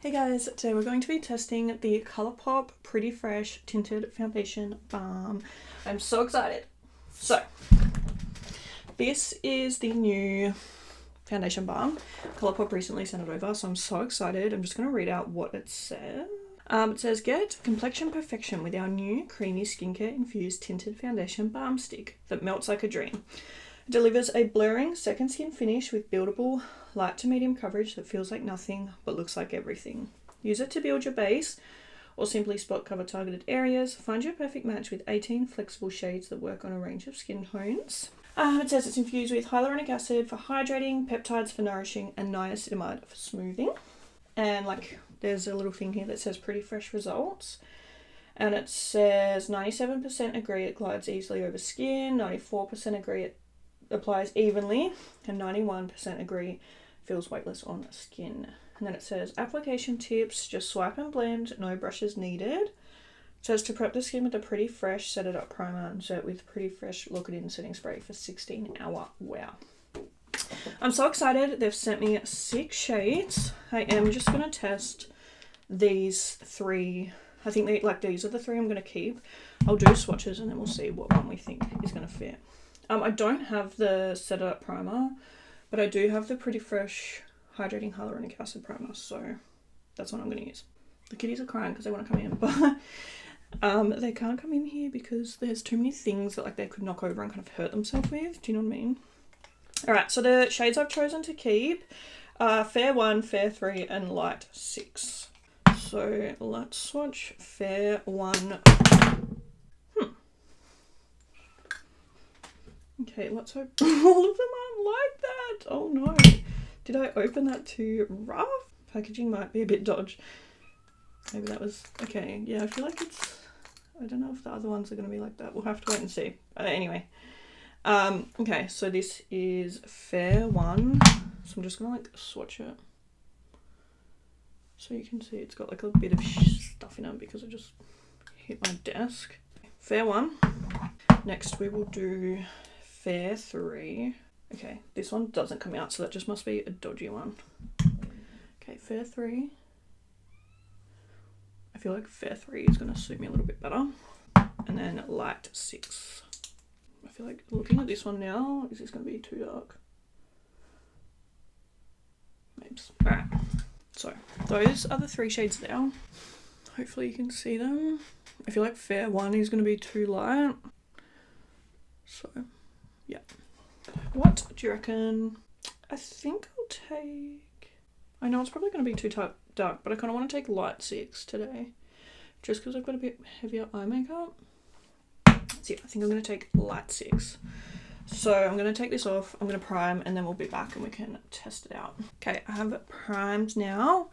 Hey guys, today we're going to be testing the Colourpop Pretty Fresh Tinted Foundation Balm. I'm so excited. So, this is the new foundation balm. Colourpop recently sent it over, so I'm so excited. I'm just going to read out what it says. It says, get complexion perfection with our new creamy skincare infused tinted foundation balm stick that melts like a dream. It delivers a blurring second skin finish with buildable light to medium coverage that feels like nothing but looks like everything. Use it to build your base or simply spot cover targeted areas. Find your perfect match with 18 flexible shades that work on a range of skin tones. It says it's infused with hyaluronic acid for hydrating, peptides for nourishing, and niacinamide for smoothing. And there's a little thing here that says pretty fresh results. And it says 97% agree it glides easily over skin, 94% agree it applies evenly, and 91% agree feels weightless on skin. And then it says application tips, just swipe and blend, no brushes needed. It says to prep the skin with a Pretty Fresh Set It Up primer and set with Pretty Fresh Lock It In setting spray for 16-hour wear. I'm so excited. They've sent me 6 shades. I am just going to test these 3. I think these are the 3 I'm going to keep. I'll do swatches and then we'll see what one we think is going to fit. I don't have the Set It Up primer, but I do have the Pretty Fresh Hydrating Hyaluronic Acid primer, so that's what I'm going to use. The kitties are crying because they want to come in, but they can't come in here because there's too many things that they could knock over and kind of hurt themselves with. Do you know what I mean? Alright, so the shades I've chosen to keep are Fair 1, Fair 3, and Light 6. So let's swatch Fair 1. Okay, let's hope all of them aren't like that. Oh no. Did I open that too rough? Packaging might be a bit dodgy. Maybe that was... Okay, yeah, I feel like it's... I don't know if the other ones are going to be like that. We'll have to wait and see. Anyway. Okay, so this is Fair 1. So I'm just going to swatch it. So you can see it's got a bit of stuff in it because I just hit my desk. Fair 1. Next we will do Fair 3. Okay, this one doesn't come out, so that just must be a dodgy one. Okay, Fair 3. I feel like Fair 3 is going to suit me a little bit better. And then Light 6. I feel like looking at this one now, is this going to be too dark? Maybe. Alright, so those are the 3 shades there. Hopefully you can see them. I feel like Fair 1 is going to be too light. So, yeah. What do you reckon? I think I'll take... I know it's probably going to be too dark, but I kind of want to take Light 6 today. Just because I've got a bit heavier eye makeup. So yeah, I think I'm going to take Light 6. So I'm going to take this off, I'm going to prime, and then we'll be back and we can test it out. Okay, I have it primed now.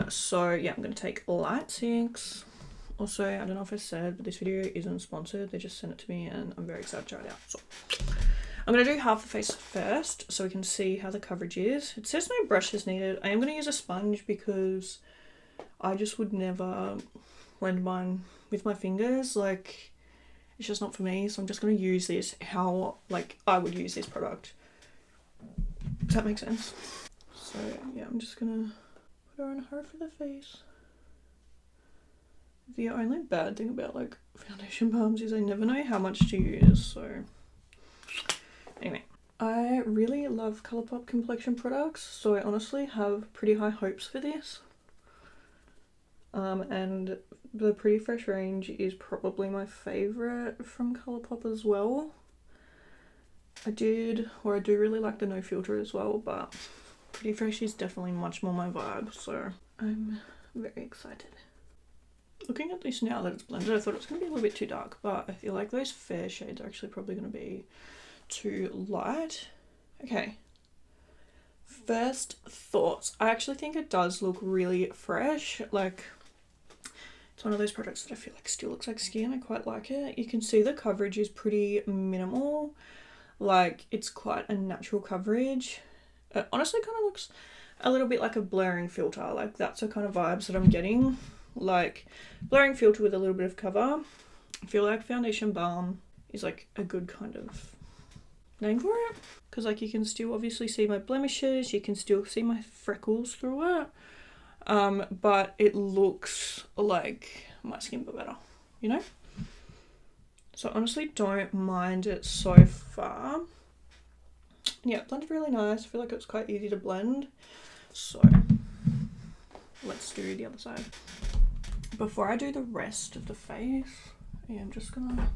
So yeah, I'm going to take Light 6. Also, I don't know if I said, but this video isn't sponsored. They just sent it to me and I'm very excited to try it out. So I'm going to do half the face first so we can see how the coverage is. It says no brushes needed. I am going to use a sponge because I just would never blend mine with my fingers. It's just not for me. So I'm just going to use this how I would use this product. Does that make sense? So yeah, I'm just going to put her on half of the face. The only bad thing about foundation balms is I never know how much to use, so anyway. I really love Colourpop complexion products, so I honestly have pretty high hopes for this. And the Pretty Fresh range is probably my favourite from Colourpop as well. I do really like the no filter as well, but Pretty Fresh is definitely much more my vibe, so I'm very excited. Looking at this now that it's blended, I thought it was going to be a little bit too dark, but I feel like those fair shades are actually probably going to be too light. Okay. First thoughts. I actually think it does look really fresh. It's one of those products that I feel like still looks like skin. I quite like it. You can see the coverage is pretty minimal. It's quite a natural coverage. It honestly kind of looks a little bit like a blurring filter. That's the kind of vibes that I'm getting. Blurring filter with a little bit of cover. I feel like foundation balm is a good kind of name for it, because you can still obviously see my blemishes, you can still see my freckles through it. but it looks like my skin but better, you know? So I honestly don't mind it so far. Yeah, it blended really nice. I feel like it's quite easy to blend. So let's do the other side. Before I do the rest of the face, yeah, I'm just gonna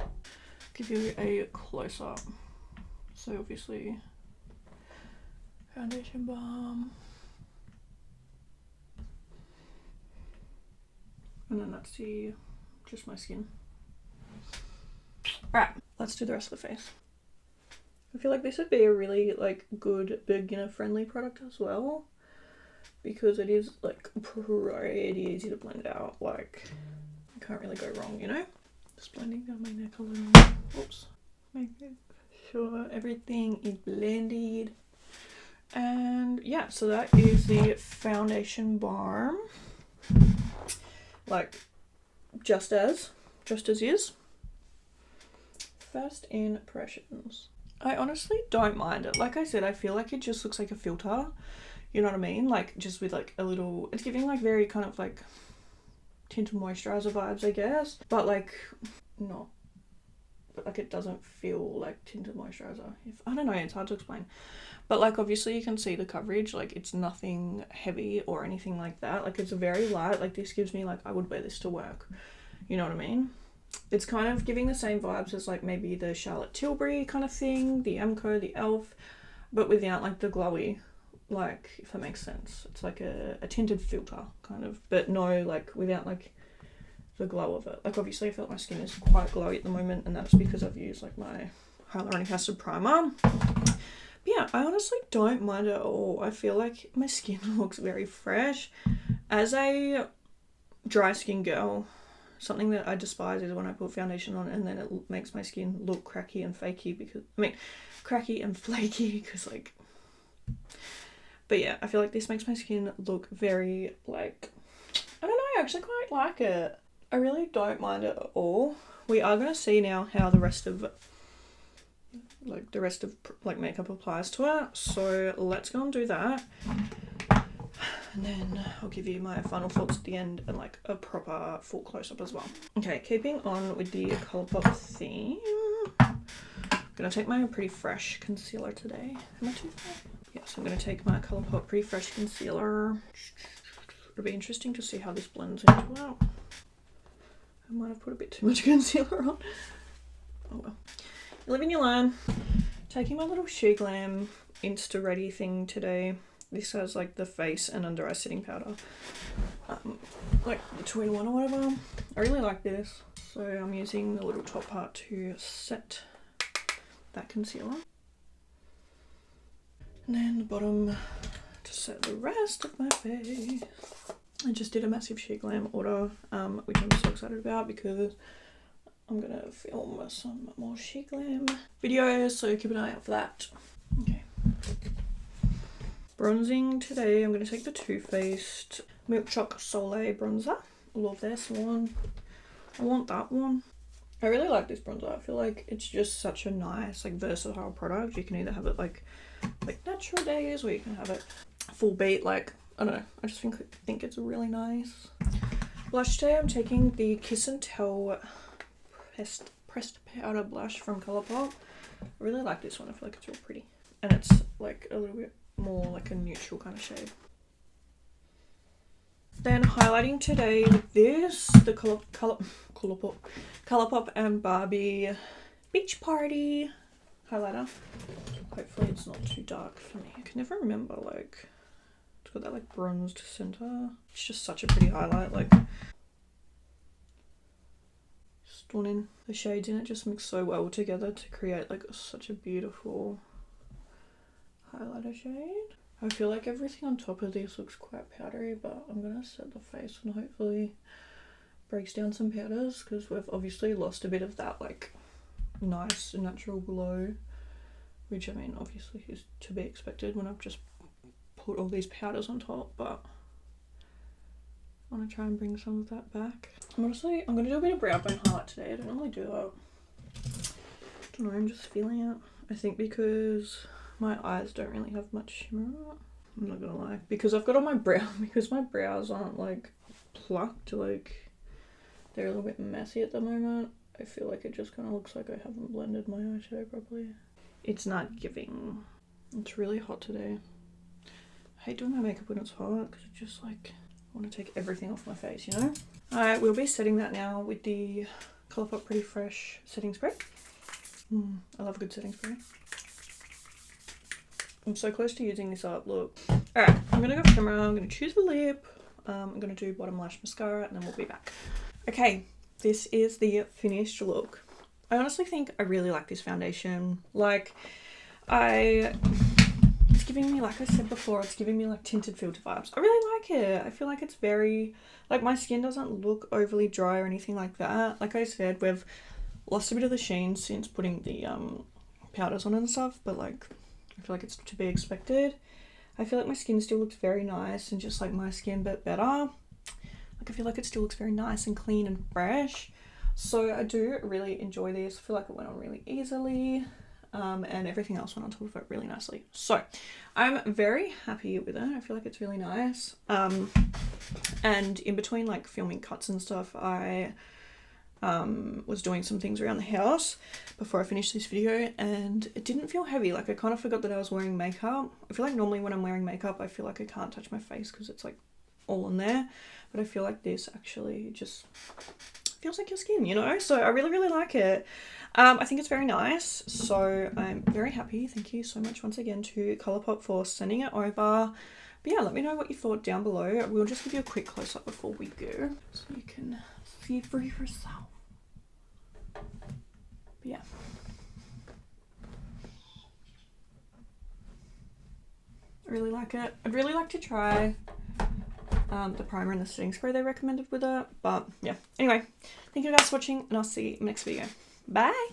give you a close-up. So obviously, foundation balm. And then that's just my skin. Right, let's do the rest of the face. I feel like this would be a really like good beginner friendly product as well, because it is like pretty easy to blend out. Like, you can't really go wrong, you know? Just blending down my neck a little. Oops. Making sure everything is blended. And yeah, so that is the foundation balm. Like, just as is. First impressions. I honestly don't mind it. Like I said, I feel like it just looks like a filter. You know what I mean? Like, just with like a little, it's giving like very kind of like tinted moisturizer vibes, I guess. But like, not, but like it doesn't feel like tinted moisturizer. I don't know, it's hard to explain. But like, obviously you can see the coverage, like it's nothing heavy or anything like that. Like, it's very light. Like, this gives me like, I would wear this to work. You know what I mean? It's kind of giving the same vibes as like maybe the Charlotte Tilbury kind of thing, the Emco, the Elf, but without like the glowy, like, if that makes sense. It's like a tinted filter kind of, but no, like without like the glow of it. Like, obviously I feel like my skin is quite glowy at the moment, and that's because I've used like my hyaluronic acid primer. But yeah, I honestly don't mind it at all. I feel like my skin looks very fresh. As a dry skin girl, something that I despise is when I put foundation on and then it makes my skin look cracky and flaky because, cracky and flaky because like, but yeah, I feel like this makes my skin look very like, I don't know, I actually quite like it. I really don't mind it at all. We are going to see now how the rest of makeup applies to it. So let's go and do that. And then I'll give you my final thoughts at the end and like a proper full close-up as well. Okay, keeping on with the Colourpop theme, I'm going to take my Pretty Fresh concealer today. Am I too far? Yes, I'm going to take my Colourpop Pretty Fresh concealer. It'll be interesting to see how this blends into it. I might have put a bit too much concealer on. Oh well. You live and you learn. Taking my little She Glam Insta Ready thing today. This has like the face and under eye setting powder, like the 2-in-1 or whatever. I really like this, so I'm using the little top part to set that concealer, and then the bottom to set the rest of my face. I just did a massive She Glam order, which I'm so excited about because I'm gonna film some more She Glam videos, so keep an eye out for that. Okay. Bronzing today, I'm going to take the Too Faced Milk Choc Soleil bronzer. I love this one. I want that one. I really like this bronzer. I feel like it's just such a nice, like, versatile product. You can either have it like natural days, or you can have it full beat. Like, I don't know. I just think it's really nice. Blush today, I'm taking the Kiss and Tell pressed powder blush from Colourpop. I really like this one. I feel like it's real pretty, and it's like a little bit more like a neutral kind of shade. Then highlighting today with this, the Colourpop and Barbie Beach Party highlighter. Hopefully it's not too dark for me. I can never remember, like, it's got that like bronzed center. It's just such a pretty highlight, like stunning. The shades in it just mix so well together to create like such a beautiful highlighter shade. I feel like everything on top of this looks quite powdery, but I'm gonna set the face and hopefully breaks down some powders, because we've obviously lost a bit of that like nice natural glow, which I mean obviously is to be expected when I've just put all these powders on top, but I want to try and bring some of that back. Honestly, I'm gonna do a bit of brow bone highlight today. I don't normally do that. I don't know, I'm just feeling it. I think because my eyes don't really have much shimmer on it. I'm not gonna lie. Because I've got on my brow, because my brows aren't like plucked, like they're a little bit messy at the moment. I feel like it just kind of looks like I haven't blended my eyeshadow properly. It's not giving. It's really hot today. I hate doing my makeup when it's hot because it just like, I want to take everything off my face, you know? Alright, we'll be setting that now with the Colourpop Pretty Fresh setting spray. I love a good setting spray. I'm so close to using this up, look. Alright, I'm gonna go off camera, I'm gonna choose the lip, I'm gonna do bottom lash mascara, and then we'll be back. Okay, this is the finished look. I honestly think I really like this foundation. Like, it's giving me, like I said before, it's giving me like tinted filter vibes. I really like it. I feel like it's very, like my skin doesn't look overly dry or anything like that. Like I said, we've lost a bit of the sheen since putting the powders on and stuff, but like, I feel like it's to be expected. I feel like my skin still looks very nice and just like my skin, but better. Like I feel like it still looks very nice and clean and fresh. So I do really enjoy this. I feel like it went on really easily. And everything else went on top of it really nicely. So I'm very happy with it. I feel like it's really nice. And in between like filming cuts and stuff, I was doing some things around the house before I finished this video, and it didn't feel heavy. Like I kind of forgot that I was wearing makeup. I feel like normally when I'm wearing makeup, I feel like I can't touch my face because it's like all in there. But I feel like this actually just feels like your skin, you know? So I really, really like it. I think it's very nice. So I'm very happy. Thank you so much once again to Colourpop for sending it over. But yeah, let me know what you thought down below. We'll just give you a quick close-up before we go so you can see for yourself. But yeah. I really like it. I'd really like to try the primer and the setting spray they recommended with it. But yeah. Anyway, thank you guys for watching, and I'll see you in the next video. Bye!